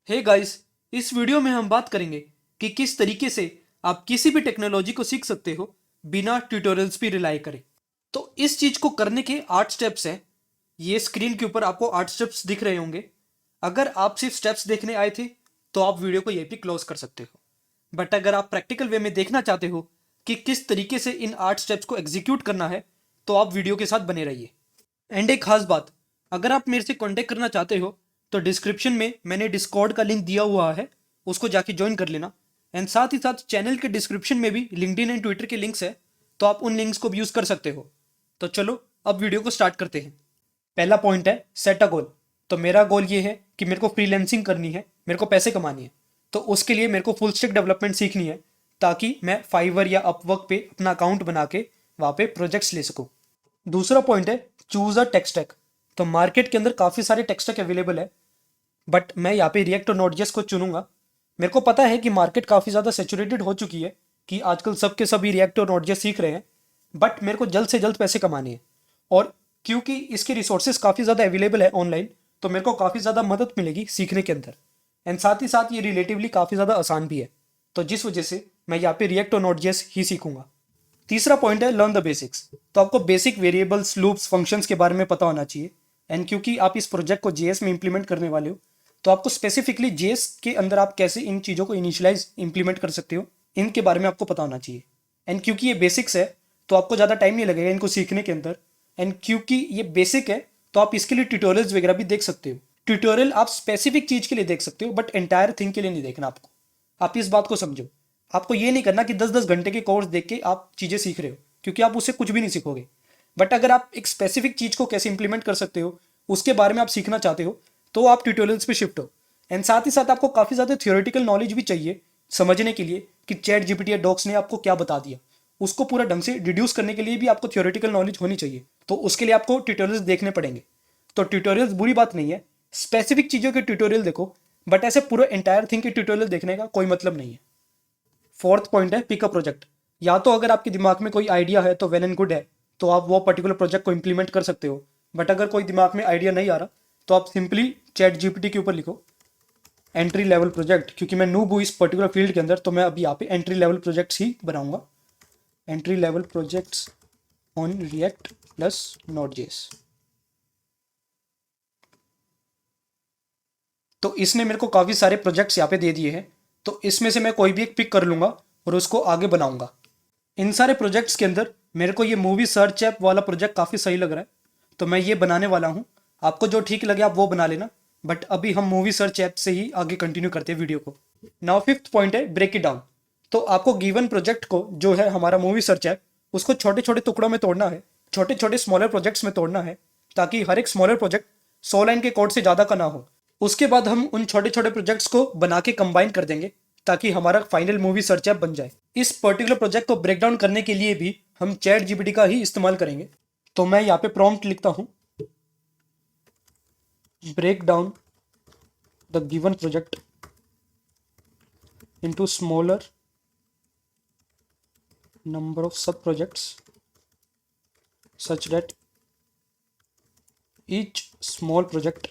Hey guys, इस video में हम बात करेंगे कि किस तरीके से आप किसी भी टेक्नोलॉजी को सीख सकते हो बिना ट्यूटोरियल्स पे रिलाई करें। तो इस चीज को करने के 8 स्टेप्स हैं। ये स्क्रीन के ऊपर आपको 8 स्टेप्स दिख रहे होंगे। अगर आप सिर्फ स्टेप्स देखने आए थे तो आप वीडियो को यहीं पे क्लोज कर सकते हो। बट अगर आप प्रैक्टिकल वे में देखना चाहते हो कि किस तरीके से इन 8 स्टेप्स को एग्जीक्यूट करना है तो आप वीडियो के साथ बने रहिए। एंड एक खास बात, अगर आप मेरे से कांटेक्ट करना चाहते हो तो डिस्क्रिप्शन में मैंने डिस्कॉर्ड का लिंक दिया हुआ है, उसको जाके ज्वाइन कर लेना। एंड साथ ही साथ चैनल के डिस्क्रिप्शन में भी लिंक्डइन एंड ट्विटर के लिंक्स है, तो आप उन लिंक्स को भी यूज़ कर सकते हो। तो चलो अब वीडियो को स्टार्ट करते हैं। पहला पॉइंट है सेट अ गोल। तो मेरा गोल ये है कि मेरे को फ्रीलैंसिंग करनी है, मेरे को पैसे कमानी है। तो उसके लिए मेरे को फुल स्टैक डेवलपमेंट सीखनी है, ताकि मैं फाइवर या अपवर्क पे अपना अकाउंट बना के वहाँ पे प्रोजेक्ट्स ले सकूँ। दूसरा पॉइंट है चूज अ टेक स्टैक। तो मार्केट के अंदर काफ़ी सारे टेक स्टैक अवेलेबल है, बट मैं यहाँ पे रिएक्ट और नोड.जेएस को चुनूंगा। मेरे को पता है कि मार्केट काफ़ी ज़्यादा सेचुरेटेड हो चुकी है, कि आजकल सबके सभी रिएक्ट और नोड.जेएस सीख रहे हैं। बट मेरे को जल्द से जल्द पैसे कमाने हैं, और क्योंकि इसके रिसोर्सेज काफ़ी ज़्यादा अवेलेबल है ऑनलाइन, तो मेरे को काफ़ी ज़्यादा मदद मिलेगी सीखने के अंदर। एंड साथ ही साथ ये रिलेटिवली काफ़ी ज़्यादा आसान भी है, तो जिस वजह से मैं यहाँ पे रिएक्ट और नोड.जेएस ही सीखूंगा। तीसरा पॉइंट है लर्न द बेसिक्स। तो आपको बेसिक वेरिएबल्स, लूप्स, फंक्शंस के बारे में पता होना चाहिए। एंड क्योंकि आप इस प्रोजेक्ट को जेएस में इंप्लीमेंट करने वाले हो, तो आपको स्पेसिफिकली जेएस के अंदर आप कैसे इन चीज़ों को इनिशियलाइज इंप्लीमेंट कर सकते हो, इनके बारे में आपको पता होना चाहिए। एंड क्योंकि ये बेसिक्स है, तो आपको ज़्यादा टाइम नहीं लगेगा इनको सीखने के अंदर। एंड क्योंकि ये बेसिक है, तो आप इसके लिए ट्यूटोरियल्स वगैरह भी देख सकते हो। ट्यूटोरियल आप स्पेसिफिक चीज़ के लिए देख सकते हो, बट एंटायर थिंग के लिए नहीं देखना आपको। आप इस बात को समझो। आपको ये नहीं करना कि 10-10 घंटे के कोर्स देख के आप चीज़ें सीख रहे हो, क्योंकि आप उससे कुछ भी नहीं सीखोगे। बट अगर आप एक स्पेसिफिक चीज़ को कैसे इंप्लीमेंट कर सकते हो, उसके बारे में आप सीखना चाहते हो, तो आप ट्यूटोरियल्स पे शिफ्ट हो। एंड साथ ही साथ आपको काफ़ी ज़्यादा थियोरेटिकल नॉलेज भी चाहिए समझने के लिए कि चैट जीपीटी या डॉक्स ने आपको क्या बता दिया। उसको पूरा ढंग से डिड्यूस करने के लिए भी आपको थियोरेटिकल नॉलेज होनी चाहिए, तो उसके लिए आपको ट्यूटोरियल्स देखने पड़ेंगे। तो ट्यूटोरियल्स बुरी बात नहीं है, स्पेसिफिक चीज़ों के ट्यूटोरियल देखो, बट ऐसे पूरे एंटायर थिंग के ट्यूटोरियल देखने का कोई मतलब नहीं है। फोर्थ पॉइंट है पिक अ प्रोजेक्ट। या तो अगर आपके दिमाग में कोई आइडिया है तो वेल एंड गुड है, तो आप वो पर्टिकुलर प्रोजेक्ट को इंप्लीमेंट कर सकते हो। बट अगर कोई दिमाग में आइडिया नहीं आ रहा, तो आप सिंपली चैट जीपीटी के ऊपर लिखो एंट्री लेवल प्रोजेक्ट। क्योंकि मैं नूब हूँ इस पर्टिकुलर फील्ड के अंदर, तो मैं अभी यहाँ पे एंट्री लेवल प्रोजेक्ट्स ही बनाऊंगा। Entry level projects on React plus Node.js. तो इसने मेरे को काफ़ी सारे प्रोजेक्ट्स यहाँ पे दे दिए हैं, तो इसमें से मैं कोई भी एक पिक कर लूँगा और उसको आगे बनाऊँगा। इन सारे प्रोजेक्ट्स के अंदर मेरे को ये मूवी सर्च ऐप वाला प्रोजेक्ट काफ़ी सही लग रहा है, तो मैं ये बनाने वाला हूँ। आपको जो ठीक लगे आप वो बना लेना, बट अभी हम मूवी सर्च ऐप से ही आगे कंटिन्यू करते हैं वीडियो को। नाउ फिफ्थ पॉइंट है ब्रेक इट डाउन। तो आपको गिवन प्रोजेक्ट को, जो है हमारा मूवी सर्च ऐप, उसको छोटे छोटे टुकड़ों में तोड़ना है, छोटे छोटे स्मॉलर प्रोजेक्ट्स में तोड़ना है, ताकि हर एक स्मॉलर प्रोजेक्ट 100 लाइन के कोड से ज़्यादा का ना हो। उसके बाद हम उन छोटे छोटे प्रोजेक्ट्स को बना के कंबाइन कर देंगे, ताकि हमारा फाइनल मूवी सर्च ऐप बन जाए। इस पर्टिकुलर प्रोजेक्ट को ब्रेक डाउन करने के लिए भी हम चैट जीपीटी का ही इस्तेमाल करेंगे। तो मैं यहाँ पे प्रॉम्प्ट लिखता हूँ, break down the given project into smaller number of sub projects such that each small project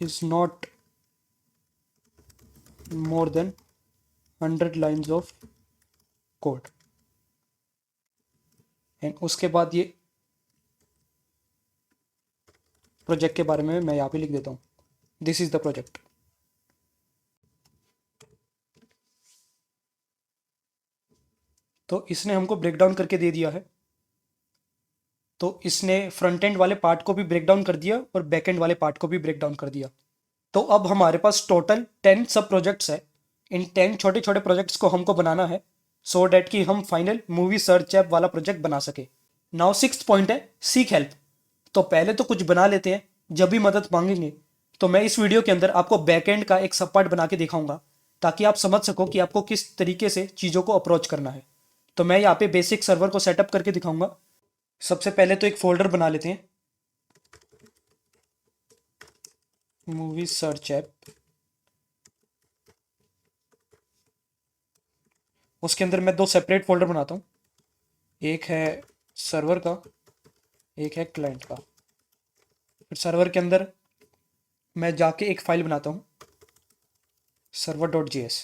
is not more than 100 lines of code। And उसके बाद ये प्रोजेक्ट के बारे में मैं यहाँ पे लिख देता हूँ, दिस इज द प्रोजेक्ट। तो इसने हमको ब्रेक डाउन करके दे दिया है। तो इसने फ्रंट एंड वाले पार्ट को भी ब्रेक डाउन कर दिया और बैक एंड वाले पार्ट को भी ब्रेक डाउन कर दिया। तो अब हमारे पास टोटल 10 सब प्रोजेक्ट्स है। इन 10 छोटे छोटे प्रोजेक्ट्स को हमको बनाना है, सो डैट कि हम फाइनल मूवी सर्च ऐप वाला प्रोजेक्ट बना सके। नाउ सिक्स्थ पॉइंट है सीक हेल्प। तो पहले तो कुछ बना लेते हैं, जब भी मदद मांगेंगे। तो मैं इस वीडियो के अंदर आपको बैक एंड का एक सब पार्ट बना के दिखाऊंगा, ताकि आप समझ सको कि आपको किस तरीके से चीज़ों को अप्रोच करना है। तो मैं यहाँ पे बेसिक सर्वर को सेटअप करके दिखाऊंगा। सबसे पहले तो एक फोल्डर बना लेते हैं, मूवी सर्च ऐप। उसके अंदर मैं 2 सेपरेट फोल्डर बनाता हूँ, एक है सर्वर का, एक है क्लाइंट का। फिर सर्वर के अंदर मैं जाके एक फाइल बनाता हूँ, server.js।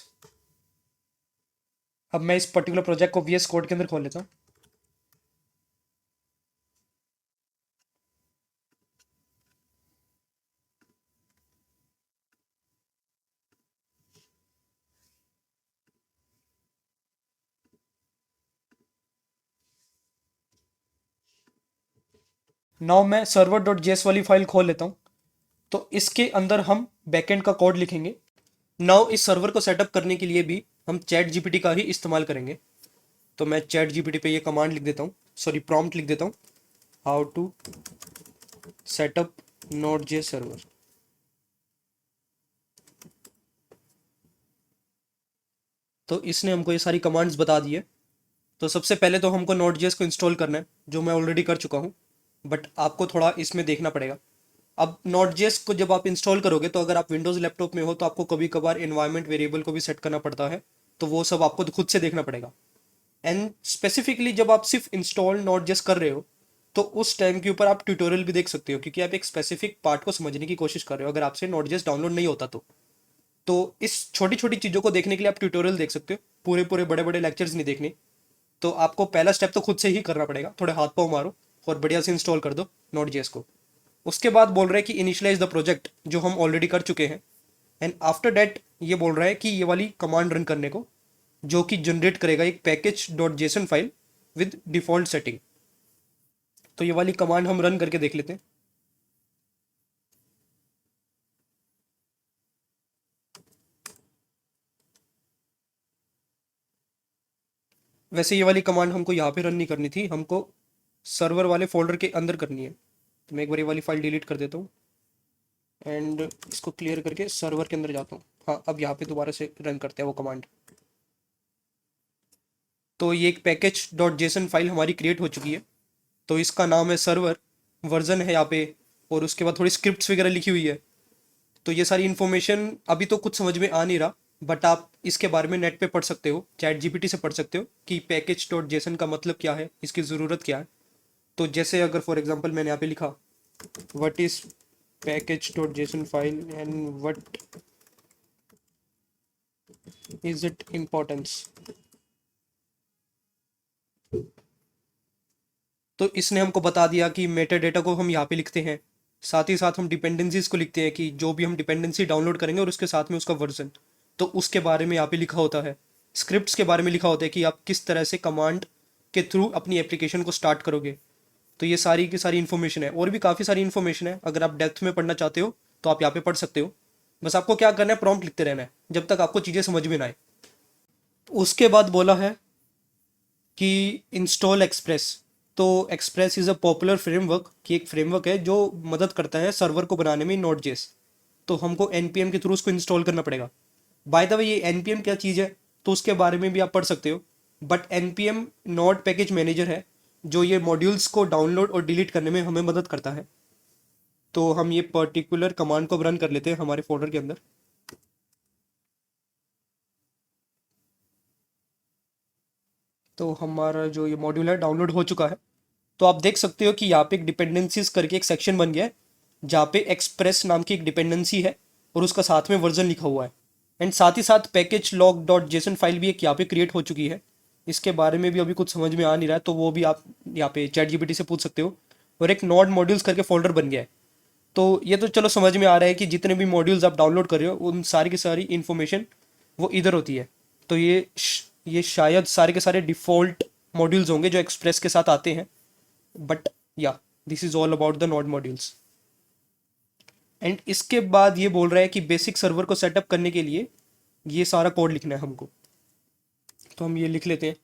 अब मैं इस पर्टिकुलर प्रोजेक्ट को VS कोड के अंदर खोल लेता हूँ। नाउ मैं server.js वाली फाइल खोल लेता हूँ। तो इसके अंदर हम बैकएंड का कोड लिखेंगे। नाउ इस सर्वर को सेटअप करने के लिए भी हम चैट जीपीटी का ही इस्तेमाल करेंगे। तो मैं चैट जीपीटी पे ये कमांड लिख देता हूँ, सॉरी प्रॉम्प्ट लिख देता हूँ, how to set up Node server. तो इसने हमको ये सारी कमांड्स बता दी है। तो सबसे पहले तो हमको नोड.js को इंस्टॉल करना है, जो मैं ऑलरेडी कर चुका हूँ, बट आपको थोड़ा इसमें देखना पड़ेगा। अब नोड.js को जब आप इंस्टॉल करोगे तो अगर आप विंडोज़ लैपटॉप में हो तो आपको कभी कभार एनवायरनमेंट वेरिएबल को भी सेट करना पड़ता है, तो वो सब आपको खुद से देखना पड़ेगा। एंड स्पेसिफिकली जब आप सिर्फ इंस्टॉल नोड.js कर रहे हो तो उस टाइम के ऊपर आप ट्यूटोरियल भी देख सकते हो, क्योंकि आप एक स्पेसिफिक पार्ट को समझने की कोशिश कर रहे हो अगर आपसे नोड.js डाउनलोड नहीं होता तो इस छोटी छोटी चीज़ों को देखने के लिए आप ट्यूटोरियल देख सकते हो, पूरे पूरे बड़े बड़े लेक्चर्स नहीं देखने। तो आपको पहला स्टेप तो खुद से ही करना पड़ेगा, थोड़े हाथ पाँव मारो और बढ़िया से इंस्टॉल कर दो नोड.js को। उसके बाद बोल रहा है कि इनिशियलाइज द प्रोजेक्ट, जो हम ऑलरेडी कर चुके हैं। एंड आफ्टर दैट ये बोल रहा है कि ये वाली कमांड रन करने को, जो कि जनरेट करेगा एक package dot JSON file with default setting. तो ये वाली कमांड हम रन करके देख लेते हैं। वैसे ये वाली कमांड हमको यहाँ पे रन नहीं करनी थी, हमको सर्वर वाले फोल्डर के अंदर करनी है। तो मैं एक बार ये वाली फाइल डिलीट कर देता हूँ एंड इसको क्लियर करके सर्वर के अंदर जाता हूँ। हाँ, अब यहाँ पे दोबारा से रन करते हैं वो कमांड। तो ये एक पैकेज डॉट जेसन फाइल हमारी क्रिएट हो चुकी है। तो इसका नाम है सर्वर, वर्जन है यहाँ पे, और उसके बाद थोड़ी स्क्रिप्ट्स वगैरह लिखी हुई है। तो ये सारी इन्फॉर्मेशन अभी तो कुछ समझ में आ नहीं रहा, बट आप इसके बारे में नेट पे पढ़ सकते हो, चैट जीपीटी से पढ़ सकते हो कि पैकेज डॉट जेसन का मतलब क्या है, इसकी ज़रूरत क्या है। तो जैसे अगर फॉर एग्जांपल मैंने यहाँ पे लिखा what is package dot JSON file and what is it importance, तो इसने हमको बता दिया कि मेटा डेटा को हम यहाँ पे लिखते हैं। साथ ही साथ हम डिपेंडेंसीज को लिखते हैं कि जो भी हम डिपेंडेंसी डाउनलोड करेंगे और उसके साथ में उसका वर्जन, तो उसके बारे में यहाँ पे लिखा होता है। स्क्रिप्ट्स के बारे में लिखा होता है कि आप किस तरह से कमांड के थ्रू अपनी एप्लीकेशन को स्टार्ट करोगे। तो ये सारी की सारी इन्फॉर्मेशन है, और भी काफ़ी सारी इन्फॉर्मेशन है। अगर आप डेप्थ में पढ़ना चाहते हो तो आप यहाँ पे पढ़ सकते हो। बस आपको क्या करना है, प्रॉम्प्ट लिखते रहना है जब तक आपको चीज़ें समझ में ना आए। उसके बाद बोला है कि इंस्टॉल एक्सप्रेस। तो express is a popular framework, कि एक फ्रेमवर्क है जो मदद करता है सर्वर को बनाने में नोड.js। तो हमको npm के थ्रू उसको इंस्टॉल करना पड़ेगा। बाय द वे ये npm क्या चीज़ है तो उसके बारे में भी आप पढ़ सकते हो। But npm node package manager है जो ये मॉड्यूल्स को डाउनलोड और डिलीट करने में हमें मदद करता है। तो हम ये पर्टिकुलर कमांड को रन कर लेते हैं हमारे फोल्डर के अंदर। तो हमारा जो ये मॉड्यूल है डाउनलोड हो चुका है। तो आप देख सकते हो कि यहाँ पे एक डिपेंडेंसीज करके एक सेक्शन बन गया है, जहाँ पे एक्सप्रेस नाम की एक डिपेंडेंसी है और उसका साथ में वर्जन लिखा हुआ है। एंड साथ ही साथ package log dot JSON file भी एक यहाँ पे क्रिएट हो चुकी है। इसके बारे में भी अभी कुछ समझ में आ नहीं रहा है, तो वो भी आप यहाँ पे चैट जीपीटी से पूछ सकते हो। और एक नोड मॉड्यूल्स करके फोल्डर बन गया है। तो ये तो चलो समझ में आ रहा है कि जितने भी मॉड्यूल्स आप डाउनलोड कर रहे हो उन सारी की सारी इन्फॉर्मेशन वो इधर होती है। तो ये शायद सारे के सारे डिफ़ॉल्ट मॉड्यूल्स होंगे जो एक्सप्रेस के साथ आते हैं। बट या this is all about the node modules. And इसके बाद ये बोल रहा है कि बेसिक सर्वर को सेटअप करने के लिए ये सारा कोड लिखना है हमको। तो हम ये लिख लेते हैं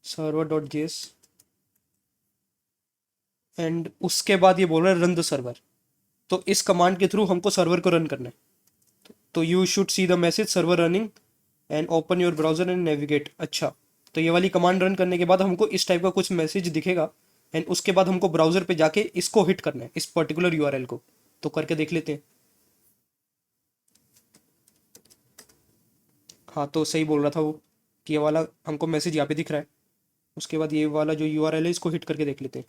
सर्वर डॉट जेएस। एंड उसके बाद ये बोल रहा है रन द सर्वर। तो इस कमांड के थ्रू हमको सर्वर को रन करना है। तो you should see the message server running and open your browser and navigate. अच्छा, तो ये वाली कमांड रन करने के बाद हमको इस टाइप का कुछ मैसेज दिखेगा। एंड उसके बाद हमको ब्राउजर पे जाके इसको हिट करना है, इस पर्टिकुलर यूआरएल को। तो करके देख लेते हैं। हाँ, तो सही बोल रहा था वो कि ये वाला हमको मैसेज यहाँ पे दिख रहा है। उसके बाद ये वाला जो यूआरएल है इसको हिट करके देख लेते हैं।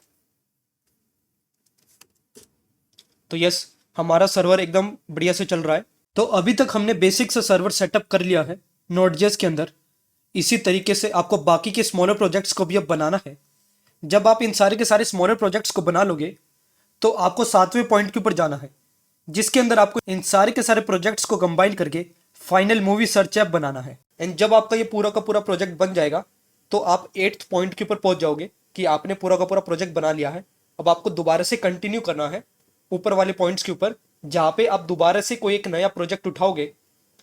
तो यस, हमारा सर्वर एकदम बढ़िया से चल रहा है। तो अभी तक हमने बेसिक से सर्वर सेटअप कर लिया है नोड.जेएस के अंदर। इसी तरीके से आपको बाकी के स्मॉलर प्रोजेक्ट्स को भी अब बनाना है। जब आप इन सारे के सारे स्मॉलर प्रोजेक्ट्स को बना लोगे तो आपको 7वें पॉइंट के ऊपर जाना है, जिसके अंदर आपको इन सारे के सारे प्रोजेक्ट्स को कंबाइन करके फाइनल मूवी सर्च ऐप बनाना है। एंड जब आपका ये पूरा का पूरा प्रोजेक्ट बन जाएगा तो आप 8th पॉइंट के ऊपर पहुंच जाओगे कि आपने पूरा का पूरा प्रोजेक्ट बना लिया है। अब आपको दोबारा से कंटिन्यू करना है ऊपर वाले पॉइंट्स के ऊपर, जहां पे आप दोबारा से कोई एक नया प्रोजेक्ट उठाओगे।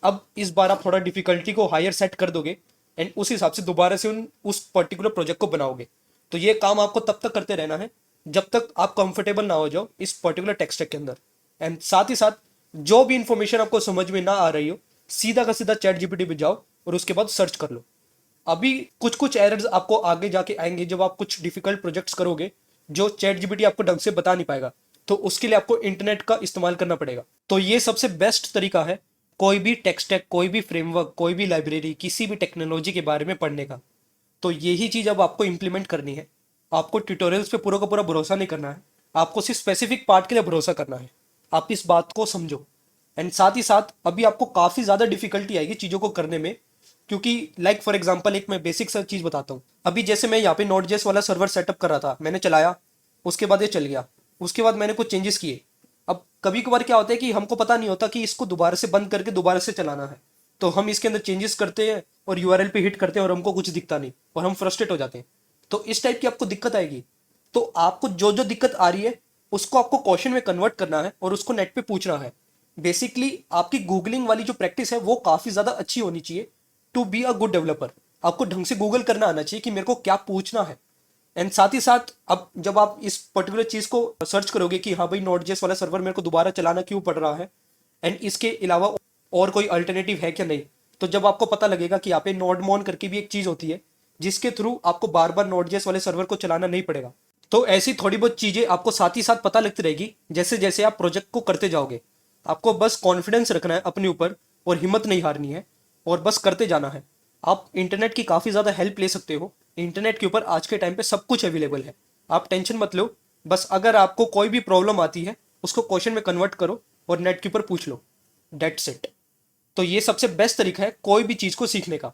अब इस बार आप थोड़ा डिफिकल्टी को हायर सेट कर दोगे एंड उस हिसाब से दोबारा से उस पर्टिकुलर प्रोजेक्ट को बनाओगे। तो ये काम आपको तब तक करते रहना है जब तक आप कंफर्टेबल ना हो जाओ इस पर्टिकुलर टेक स्टैक के अंदर। एंड साथ ही साथ जो भी इंफॉर्मेशन आपको समझ में ना आ रही हो, सीधा का सीधा चैट जीपीटी पे जाओ और उसके बाद सर्च कर लो। अभी कुछ कुछ एरर्स आपको आगे जाके आएंगे जब आप कुछ डिफिकल्ट प्रोजेक्ट्स करोगे जो चैट जीपीटी आपको ढंग से बता नहीं पाएगा, तो उसके लिए आपको इंटरनेट का इस्तेमाल करना पड़ेगा। तो ये सबसे बेस्ट तरीका है कोई भी टेक स्टैक, कोई भी फ्रेमवर्क, कोई भी लाइब्रेरी, किसी भी टेक्नोलॉजी के बारे में पढ़ने का। तो यही चीज अब आपको इंप्लीमेंट करनी है। आपको ट्यूटोरियल्स पे पूरा का पूरा भरोसा नहीं करना है, आपको सिर्फ स्पेसिफिक पार्ट के लिए भरोसा करना है। आप इस बात को समझो। एंड साथ ही साथ अभी आपको काफी ज्यादा डिफिकल्टी आएगी चीजों को करने में, क्योंकि लाइक फॉर एग्जांपल एक मैं बेसिक सा चीज बताता हूँ। अभी जैसे मैं यहाँ पे नोड.जेएस वाला सर्वर सेटअप कर रहा था, मैंने चलाया, उसके बाद ये चल गया, उसके बाद मैंने कुछ चेंजेस किए। अब कभी कभार क्या होता है कि हमको पता नहीं होता कि इसको दोबारा से बंद करके दोबारा से चलाना है, तो हम इसके अंदर चेंजेस करते हैं और यूआरएल पे हिट करते हैं और हमको कुछ दिखता नहीं और हम फ्रस्ट्रेट हो जाते हैं। तो इस टाइप की आपको दिक्कत आएगी। तो आपको जो जो दिक्कत आ रही है उसको आपको क्वेश्चन में कन्वर्ट करना है और उसको नेट पे पूछना है। बेसिकली आपकी गूगलिंग वाली जो प्रैक्टिस है वो काफी ज्यादा अच्छी होनी चाहिए to be a good developer. आपको ढंग से गूगल करना आना चाहिए कि मेरे को क्या पूछना है। एंड साथ ही साथ अब जब आप इस पर्टिकुलर चीज को सर्च करोगे कि हाँ भाई नोड.जेएस वाला सर्वर मेरे को दोबारा चलाना क्यों पड़ रहा है एंड इसके अलावा और कोई अल्टरनेटिव है क्या नहीं, तो जब आपको पता लगेगा कि यहाँ पे नोडमोन करके भी एक चीज होती है जिसके थ्रू आपको बार बार नोड.जेएस वाले सर्वर को चलाना नहीं पड़ेगा। तो ऐसी थोड़ी बहुत चीजें आपको साथ ही साथ पता लगती रहेगी जैसे जैसे आप प्रोजेक्ट को करते जाओगे। आपको बस कॉन्फिडेंस रखना है अपने ऊपर और हिम्मत नहीं हारनी है और बस करते जाना है। आप इंटरनेट की काफी ज्यादा हेल्प ले सकते हो। इंटरनेट के ऊपर आज के टाइम पे सब कुछ अवेलेबल है, आप टेंशन मत लो। बस अगर आपको कोई भी प्रॉब्लम आती है उसको क्वेश्चन में कन्वर्ट करो और नेट के ऊपर पूछ लो, डेट्स इट। तो ये सबसे बेस्ट तरीका है कोई भी चीज को सीखने का।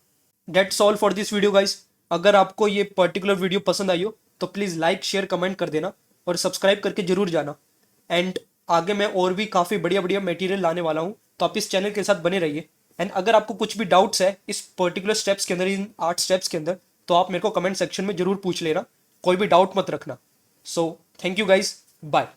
That's all for this video guys. अगर आपको ये पर्टिकुलर वीडियो पसंद आई हो तो प्लीज लाइक शेयर कमेंट कर देना और सब्सक्राइब करके जरूर जाना। एंड आगे मैं और भी काफी बढ़िया बढ़िया मटेरियल लाने वाला हूँ, तो आप इस चैनल के साथ बने रहिए। एंड अगर आपको कुछ भी डाउट्स है इस पर्टिकुलर स्टेप्स के अंदर, इन 8 स्टेप्स के अंदर, तो आप मेरे को कमेंट सेक्शन में जरूर पूछ लेना, कोई भी डाउट मत रखना। So thank you guys, bye.